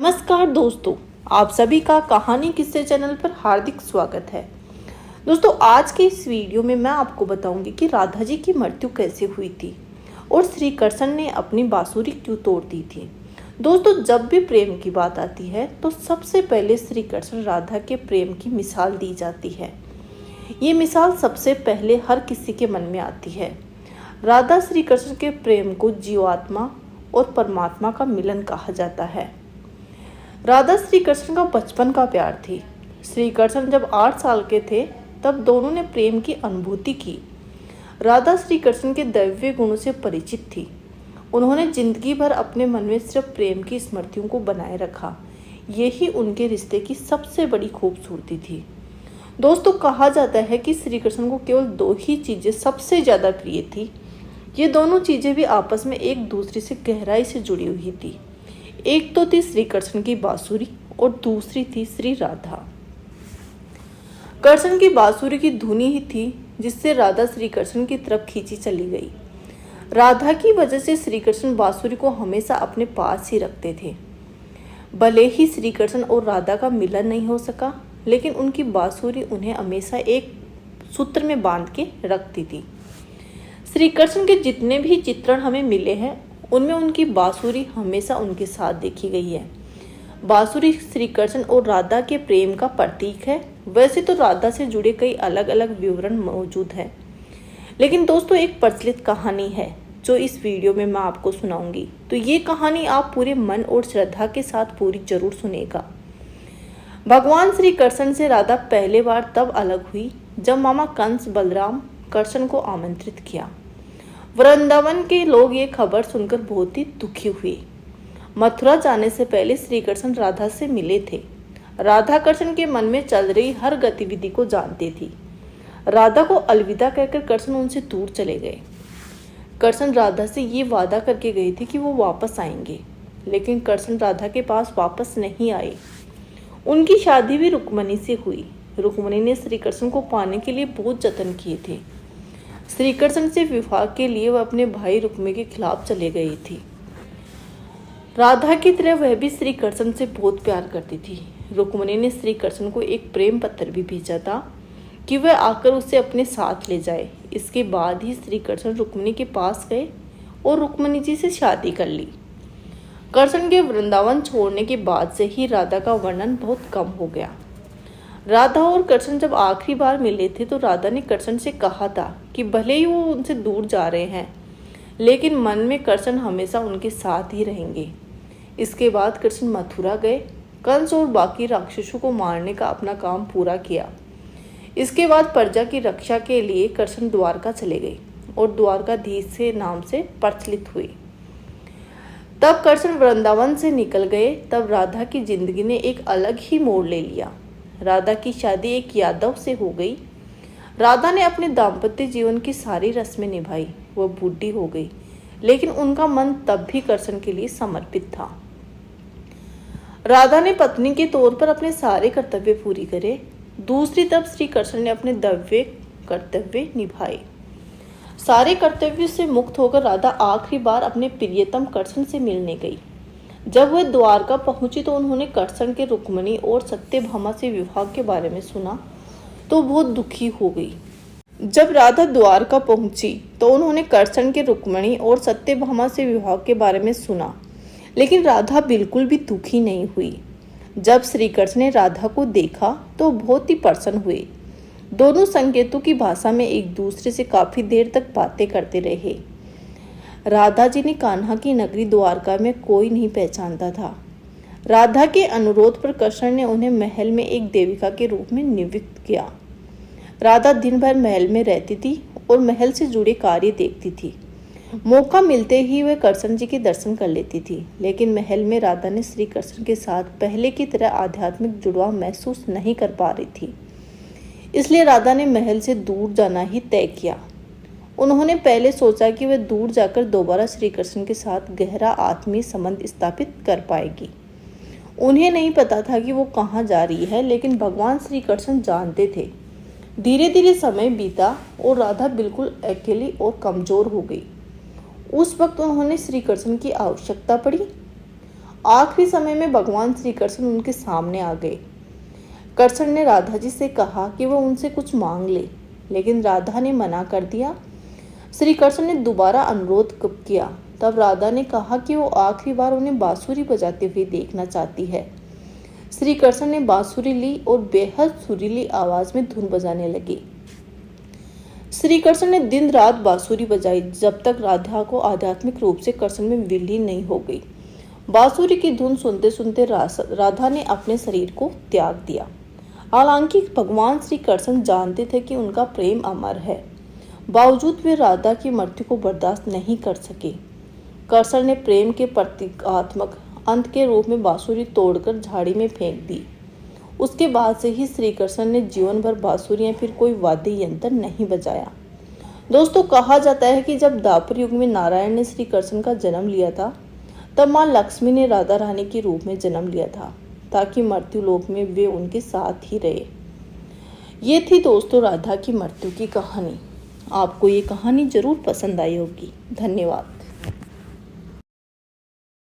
नमस्कार दोस्तों, आप सभी का कहानी किस्से चैनल पर हार्दिक स्वागत है। दोस्तों, आज के इस वीडियो में मैं आपको बताऊंगी कि राधा जी की मृत्यु कैसे हुई थी और श्री कृष्ण ने अपनी बांसुरी क्यों तोड़ दी थी। दोस्तों, जब भी प्रेम की बात आती है तो सबसे पहले श्री कृष्ण राधा के प्रेम की मिसाल दी जाती है। ये मिसाल सबसे पहले हर किसी के मन में आती है। राधा श्री कृष्ण के प्रेम को जीवात्मा और परमात्मा का मिलन कहा जाता है। राधा श्री कृष्ण का बचपन का प्यार थी। श्री कृष्ण जब 8 साल के थे तब दोनों ने प्रेम की अनुभूति की। राधा श्री कृष्ण के दैवीय गुणों से परिचित थी। उन्होंने जिंदगी भर अपने मन में सिर्फ प्रेम की स्मृतियों को बनाए रखा। यही उनके रिश्ते की सबसे बड़ी खूबसूरती थी। दोस्तों, कहा जाता है कि श्री कृष्ण को केवल 2 ही चीज़ें सबसे ज़्यादा प्रिय थी। ये दोनों चीज़ें भी आपस में एक दूसरे से गहराई से जुड़ी हुई थी। एक तो थी श्री कृष्ण की बांसुरी और दूसरी थी श्री राधा। कृष्ण की बांसुरी की धुनी ही थी जिससे राधा श्री कृष्ण की तरफ खींची चली गई। राधा की वजह से श्री कृष्ण बांसुरी को हमेशा अपने पास ही रखते थे। भले ही श्री कृष्ण और राधा का मिलन नहीं हो सका, लेकिन उनकी बांसुरी उन्हें हमेशा एक सूत्र में बांध के रखती थी। श्री कृष्ण के जितने भी चित्रण हमें मिले हैं उनमें उनकी बांसुरी हमेशा उनके साथ देखी गई है। बांसुरी श्री कृष्ण और राधा के प्रेम का प्रतीक है। वैसे तो राधा से जुड़े कई अलग अलग विवरण मौजूद हैं, लेकिन दोस्तों एक प्रचलित कहानी है जो इस वीडियो में मैं आपको सुनाऊंगी। तो ये कहानी आप पूरे मन और श्रद्धा के साथ पूरी जरूर सुनेगा। भगवान श्री कृष्ण से राधा पहले बार तब अलग हुई जब मामा कंस बलराम कृष्ण को आमंत्रित किया। वृंदावन के लोग ये खबर सुनकर बहुत ही दुखी हुए। मथुरा जाने से पहले श्री कृष्ण राधा से मिले थे। राधा कृष्ण के मन में चल रही हर गतिविधि को जानती थी। राधा को अलविदा कहकर कृष्ण उनसे दूर चले गए। कृष्ण राधा से ये वादा करके गए थे कि वो वापस आएंगे, लेकिन कृष्ण राधा के पास वापस नहीं आए। उनकी शादी भी रुक्मणी से हुई। रुक्मणी ने श्री कृष्ण को पाने के लिए बहुत जतन किए थे। श्री कृष्ण से विवाह के लिए वह अपने भाई रुक्मी के खिलाफ चले गई थी। राधा की तरह वह भी श्री कृष्ण से बहुत प्यार करती थी। रुक्मिणी ने श्री कृष्ण को एक प्रेम पत्र भी भेजा था कि वह आकर उसे अपने साथ ले जाए। इसके बाद ही श्री कृष्ण रुक्मिणी के पास गए और रुक्मिणी जी से शादी कर ली। कृष्ण के वृंदावन छोड़ने के बाद से ही राधा का वर्णन बहुत कम हो गया। राधा और कृष्ण जब आखिरी बार मिले थे तो राधा ने कृष्ण से कहा था कि भले ही वो उनसे दूर जा रहे हैं, लेकिन मन में कृष्ण हमेशा उनके साथ ही रहेंगे। इसके बाद कृष्ण मथुरा गए, कंस और बाकी राक्षसों को मारने का अपना काम पूरा किया। इसके बाद प्रजा की रक्षा के लिए कृष्ण द्वारका चले गए और द्वारकाधीश से नाम से प्रचलित हुए। तब कृष्ण वृंदावन से निकल गए। तब राधा की जिंदगी ने एक अलग ही मोड़ ले लिया। राधा की शादी एक यादव से हो गई। राधा ने अपने दाम्पत्य जीवन की सारी रस्में निभाई। वह बूढ़ी हो गई, लेकिन उनका मन तब भी कृष्ण के लिए समर्पित था। राधा ने पत्नी के तौर पर अपने सारे कर्तव्य पूरी करे। दूसरी तरफ श्री कृष्ण ने अपने दैवीय कर्तव्य निभाए। सारे कर्तव्यों से मुक्त होकर राधा आखिरी बार अपने प्रियतम कृष्ण से मिलने गई। जब वह द्वारका पहुंची तो उन्होंने कृष्ण के रुक्मिणी और सत्यभामा से विवाह के बारे में सुना तो बहुत दुखी हो गई। जब राधा द्वारका पहुंची तो उन्होंने कृष्ण के रुक्मिणी और सत्यभामा से विवाह के बारे में सुना, लेकिन राधा बिल्कुल भी दुखी नहीं हुई। जब श्री कृष्ण ने राधा को देखा तो बहुत ही प्रसन्न हुए। दोनों संकेतों की भाषा में एक दूसरे से काफी देर तक बातें करते रहे। राधा जी ने कान्हा की नगरी द्वारका में कोई नहीं पहचानता था। राधा के अनुरोध पर कृष्ण ने उन्हें महल में एक देविका के रूप में नियुक्त किया। राधा दिन भर महल में रहती थी और महल से जुड़े कार्य देखती थी। मौका मिलते ही वह कृष्ण जी के दर्शन कर लेती थी, लेकिन महल में राधा ने श्री कृष्ण के साथ पहले की तरह आध्यात्मिक जुड़ाव महसूस नहीं कर पा रही थी। इसलिए राधा ने महल से दूर जाना ही तय किया। उन्होंने पहले सोचा कि वह दूर जाकर दोबारा श्री कृष्ण के साथ गहरा आत्मीय संबंध स्थापित कर पाएगी। उन्हें नहीं पता था कि वो कहाँ जा रही है, लेकिन भगवान श्री कृष्ण जानते थे। धीरे धीरे समय बीता और राधा बिल्कुल अकेली और कमजोर हो गई। उस वक्त उन्होंने श्री कृष्ण की आवश्यकता पड़ी। आखिरी समय में भगवान श्री कृष्ण उनके सामने आ गए। कृष्ण ने राधा जी से कहा कि वह उनसे कुछ मांग ले, लेकिन राधा ने मना कर दिया। श्री कृष्ण ने दोबारा अनुरोध किया। तब राधा ने कहा कि वो आखिरी बार उन्हें बांसुरी बजाते हुए देखना चाहती है। श्री कृष्ण ने बांसुरी ली और बेहद सुरीली आवाज में धुन बजाने लगे। श्री कृष्ण ने दिन रात बांसुरी बजाई जब तक राधा को आध्यात्मिक रूप से कृष्ण में विलीन नहीं हो गई। बांसुरी की धुन सुनते सुनते राधा ने अपने शरीर को त्याग दिया। हालांकि भगवान श्री कृष्ण जानते थे कि उनका प्रेम अमर है, बावजूद वे राधा की मृत्यु को बर्दाश्त नहीं कर सके। कृष्ण ने प्रेम के प्रतीकात्मक अंत के रूप में बांसुरी तोड़कर झाड़ी में फेंक दी। उसके बाद से ही श्री कृष्ण ने जीवन भर बांसुरी या फिर कोई वाद्य यंत्र नहीं बजाया। दोस्तों, कहा जाता है कि जब द्वापर युग में नारायण ने श्री कृष्ण का जन्म लिया था, तब माँ लक्ष्मी ने राधा रानी के रूप में जन्म लिया था, ताकि मृत्यु लोक में वे उनके साथ ही रहे। ये थी दोस्तों राधा की मृत्यु की कहानी। आपको ये कहानी जरूर पसंद आई होगी। धन्यवाद।